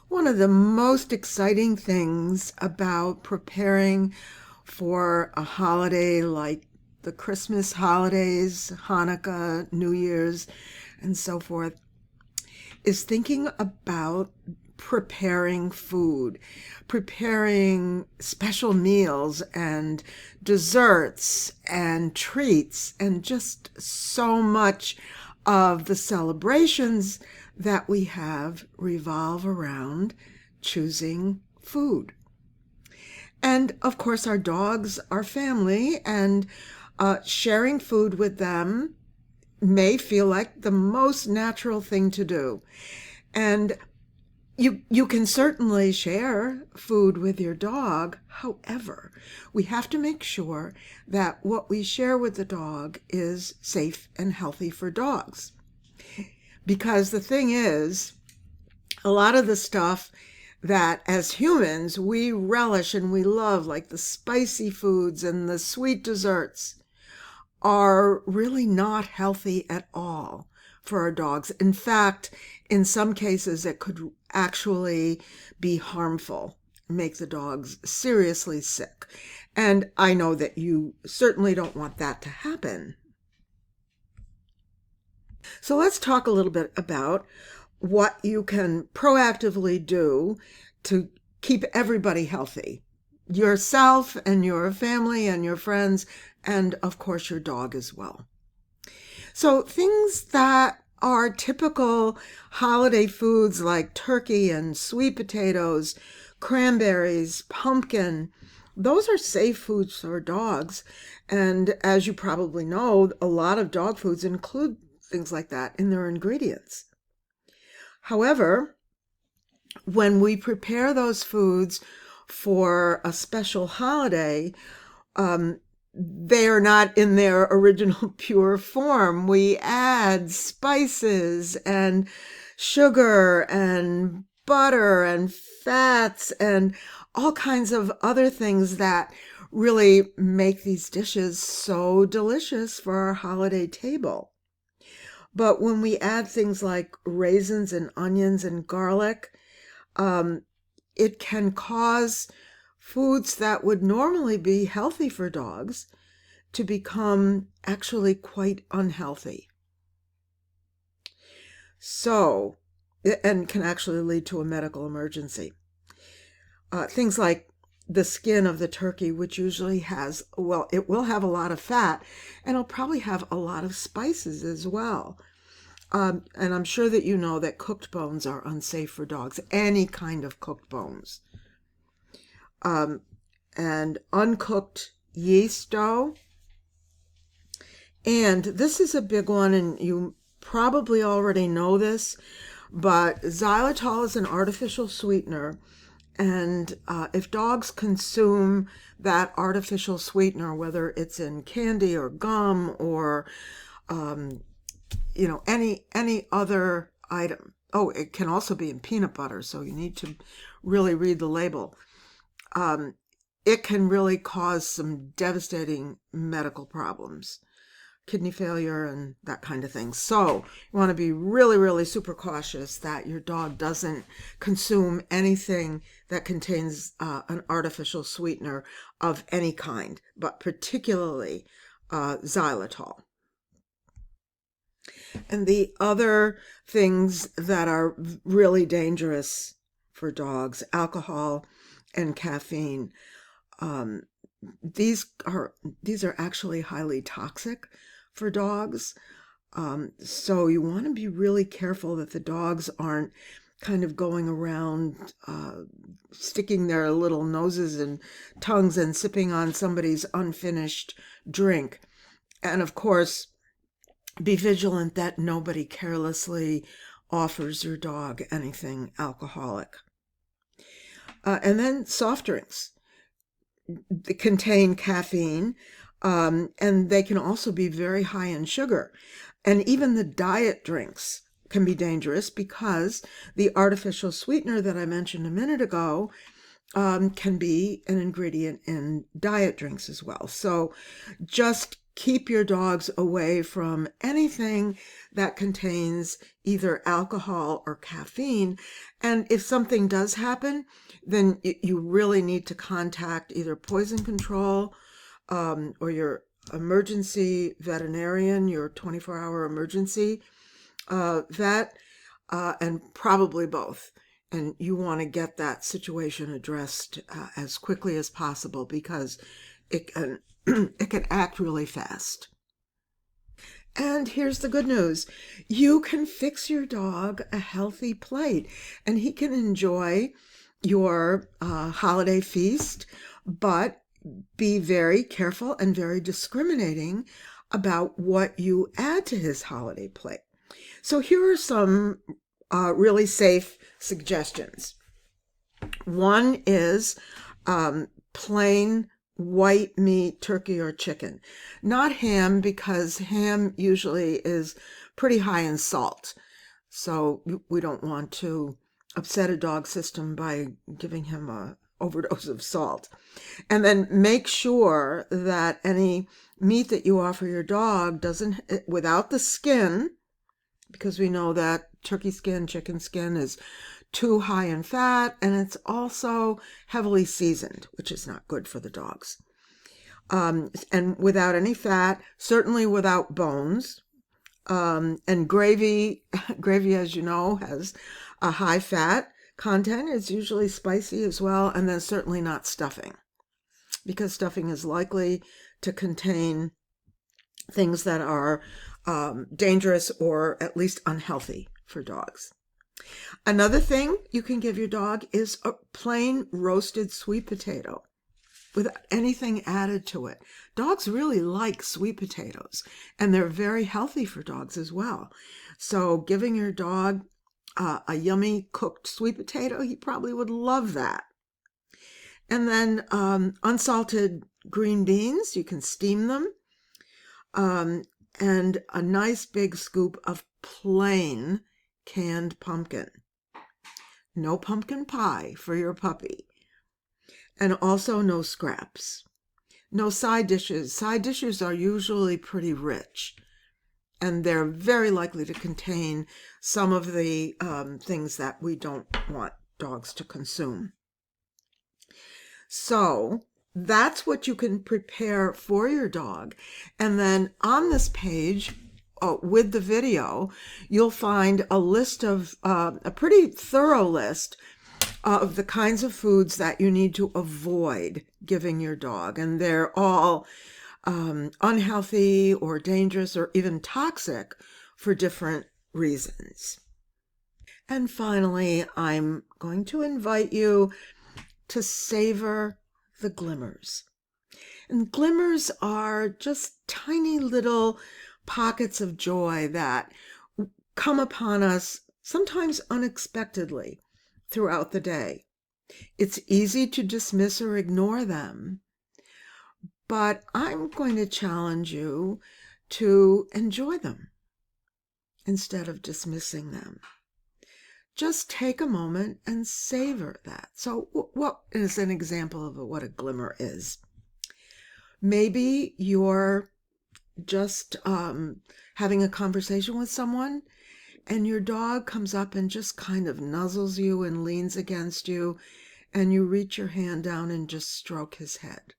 One of the most exciting things about preparing for a holiday like the Christmas holidays, Hanukkah, New Year's, and so forth, is thinking about preparing food, preparing special meals and desserts and treats, and just so much of the celebrations that we have revolve around choosing food. And of course, our dogs are family, and sharing food with them may feel like the most natural thing to do. And you can certainly share food with your dog. However, we have to make sure that what we share with the dog is safe and healthy for dogs. Because the thing is, a lot of the stuff that as humans we relish and we love, like the spicy foods and the sweet desserts, are really not healthy at all for our dogs. In fact, in some cases, it could actually be harmful, make the dogs seriously sick. And I know that you certainly don't want that to happen. So let's talk a little bit about what you can proactively do to keep everybody healthy, yourself and your family and your friends, and of course your dog as well. So things that are typical holiday foods like turkey and sweet potatoes, cranberries, pumpkin, those are safe foods for dogs. And as you probably know, a lot of dog foods include things like that in their ingredients. However, when we prepare those foods for a special holiday, they are not in their original pure form. We add spices and sugar and butter and fats and all kinds of other things that really make these dishes so delicious for our holiday table. But when we add things like raisins and onions and garlic, um, it can cause foods that would normally be healthy for dogs to become actually quite unhealthy. So, and can actually lead to a medical emergency. Things like the skin of the turkey, which usually has, well, it will have a lot of fat, and it'll probably have a lot of spices as well. And I'm sure that you know that cooked bones are unsafe for dogs, any kind of cooked bones. And uncooked yeast dough. And this is a big one, and you probably already know this, but xylitol is an artificial sweetener. And if dogs consume that artificial sweetener, whether it's in candy or gum or any other item. Oh, it can also be in peanut butter, so you need to really read the label. It can really cause some devastating medical problems, kidney failure and that kind of thing. So you want to be really, really super cautious that your dog doesn't consume anything that contains an artificial sweetener of any kind, but particularly xylitol. And the other things that are really dangerous for dogs, alcohol and caffeine. Um, these are actually highly toxic for dogs. So you want to be really careful that the dogs aren't kind of going around sticking their little noses and tongues and sipping on somebody's unfinished drink. And of course, be vigilant that nobody carelessly offers your dog anything alcoholic. And then soft drinks. They contain caffeine, and they can also be very high in sugar. And even the diet drinks can be dangerous because the artificial sweetener that I mentioned a minute ago can be an ingredient in diet drinks as well. So just keep your dogs away from anything that contains either alcohol or caffeine. And if something does happen, then you really need to contact either poison control or your emergency veterinarian, your 24-hour emergency vet, and probably both. And you want to get that situation addressed as quickly as possible because it can it can act really fast. And here's the good news. You can fix your dog a healthy plate and he can enjoy your holiday feast, but be very careful and very discriminating about what you add to his holiday plate. So here are some really safe suggestions. One is plain white meat, turkey or chicken. Not ham, because ham usually is pretty high in salt. So we don't want to upset a dog's system by giving him a overdose of salt. And then make sure that any meat that you offer your dog doesn't, without the skin, because we know that turkey skin, chicken skin is too high in fat, and it's also heavily seasoned, which is not good for the dogs. And without any fat, certainly without bones. And gravy, as you know, has a high fat content. It's usually spicy as well, and then certainly not stuffing, because stuffing is likely to contain things that are dangerous or at least unhealthy for dogs. Another thing you can give your dog is a plain roasted sweet potato without anything added to it. Dogs really like sweet potatoes, and they're very healthy for dogs as well. So giving your dog a yummy cooked sweet potato, he probably would love that. And then unsalted green beans, you can steam them. And a nice big scoop of plain canned pumpkin. No pumpkin pie for your puppy. And also no scraps. No side dishes. Side dishes are usually pretty rich, and they're very likely to contain some of the things that we don't want dogs to consume. So that's what you can prepare for your dog. And then on this page, with the video, you'll find a list of, a pretty thorough list of the kinds of foods that you need to avoid giving your dog. And they're all unhealthy or dangerous or even toxic for different reasons. And finally, I'm going to invite you to savor the glimmers. And glimmers are just tiny little pockets of joy that come upon us sometimes unexpectedly throughout the day. It's easy to dismiss or ignore them, but I'm going to challenge you to enjoy them instead of dismissing them. Just take a moment and savor that. So what is an example of what a glimmer is? Maybe you're just having a conversation with someone and your dog comes up and just kind of nuzzles you and leans against you, and you reach your hand down and just stroke his head.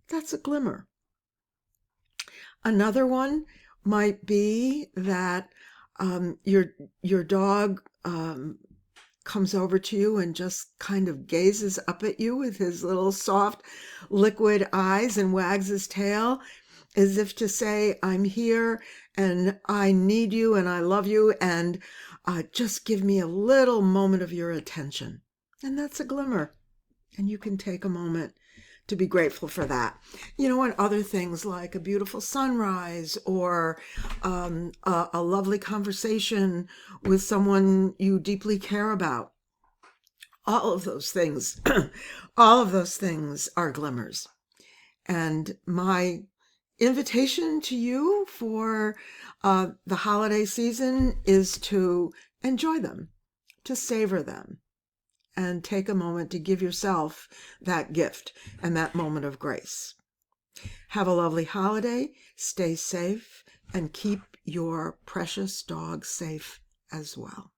That's a glimmer. Another one might be that your dog comes over to you and just kind of gazes up at you with his little soft liquid eyes and wags his tail as if to say, I'm here and I need you and I love you, and just give me a little moment of your attention. And that's a glimmer. And you can take a moment to be grateful for that. You know, and other things like a beautiful sunrise or a lovely conversation with someone you deeply care about. All of those things, all of those things are glimmers. And my invitation to you for the holiday season is to enjoy them, to savor them, and take a moment to give yourself that gift and that moment of grace. Have a lovely holiday, stay safe, and keep your precious dog safe as well.